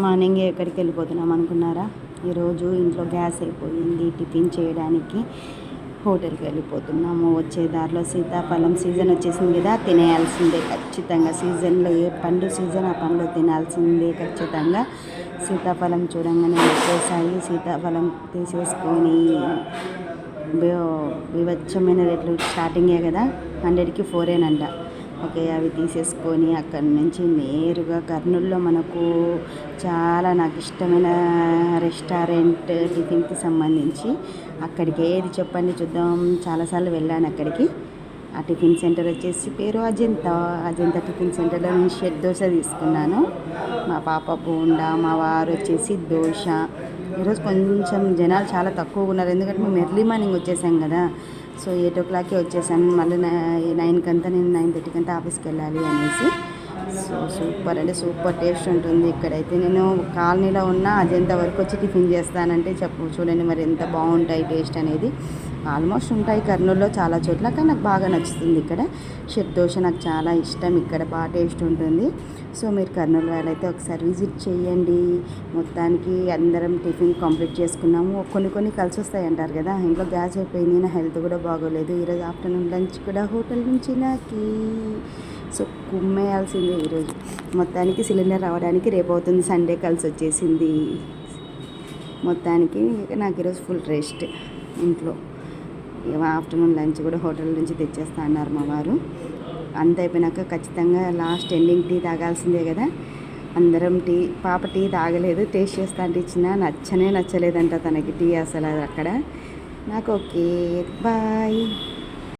మార్నింగే ఎక్కడికి వెళ్ళిపోతున్నాం అనుకున్నారా? ఈరోజు ఇంట్లో గ్యాస్ అయిపోయింది. టిఫిన్ చేయడానికి హోటల్కి వెళ్ళిపోతున్నాము. వచ్చే దారిలో సీతాఫలం సీజన్ వచ్చేసింది కదా, తినేయాల్సిందే ఖచ్చితంగా. సీజన్లో ఏ పండు సీజన్ ఆ పండ్లు తినాల్సిందే ఖచ్చితంగా. సీతాఫలం చూడంగానే వచ్చేసాయి. సీతాఫలం తీసేసుకొని వివచ్చమైన రేట్లు స్టార్టింగే కదా, 100కి 4 ఓకే. అవి తీసేసుకొని అక్కడి నుంచి నేరుగా కర్నూలులో మనకు చాలా నాకు ఇష్టమైన రెస్టారెంట్ టిఫిన్కి సంబంధించి అక్కడికి ఏది చెప్పండి చూద్దాం. చాలాసార్లు వెళ్ళాను అక్కడికి. ఆ టిఫిన్ సెంటర్ వచ్చేసి పేరు అజంతా టిఫిన్ సెంటర్లో నేను షెడ్ దోశ తీసుకున్నాను. మా పాప బోండా, మా వారు వచ్చేసి దోశ. ఈరోజు కొంచెం జనాలు చాలా తక్కువగా ఉన్నారు, ఎందుకంటే మేము ఎర్లీ మార్నింగ్ వచ్చేసాం కదా. సో 8 o'clockకే వచ్చేసాను. మళ్ళీ 9 కంతా నేను 9:30 కంతా ఆఫీస్కి వెళ్ళాలి అనేసి. సో సూపర్ అంటే సూపర్ టేస్ట్ ఉంటుంది ఇక్కడైతే. నేను కాలనీలో ఉన్న అజంతా వరకు వచ్చి టిఫిన్ చేస్తానంటే చూడండి మరి ఎంత బాగుంటాయి టేస్ట్ అనేది. ఆల్మోస్ట్ ఉంటాయి కర్నూలులో చాలా చోట్ల, కానీ నాకు బాగా నచ్చుతుంది ఇక్కడ. షెడ్ దోశ నాకు చాలా ఇష్టం, ఇక్కడ బాగా టేస్ట్ ఉంటుంది. సో మీరు కర్నూలు వాళ్ళైతే ఒకసారి విజిట్ చేయండి. మొత్తానికి అందరం టిఫిన్ కంప్లీట్ చేసుకున్నాము. కొన్ని కలిసి వస్తాయి అంటారు కదా, ఇంట్లో గ్యాస్ అయిపోయింది, నా హెల్త్ కూడా బాగోలేదు. ఈరోజు ఆఫ్టర్నూన్ లంచ్ కూడా హోటల్ నుంచి నాకి. సో కుమ్మేయాల్సిందే ఈరోజు. మొత్తానికి సిలిండర్ రావడానికి రేపు అవుతుంది, సండే కలిసి వచ్చేసింది. మొత్తానికి నాకు ఈరోజు ఫుల్ రెస్ట్ ఇంట్లో. ఆఫ్టర్నూన్ లంచ్ కూడా హోటల్ నుంచి తెచ్చేస్తా అన్నారు మా వారు. అంత అయిపోయినాక ఖచ్చితంగా లాస్ట్ ఎండింగ్ టీ తాగాల్సిందే కదా. అందరం పాప టీ తాగలేదు, టేస్ట్ చేస్తా అంటే ఇచ్చిన నచ్చలేదంట తనకి టీ అసలు. అక్కడ నాకు ఓకే బాయ్.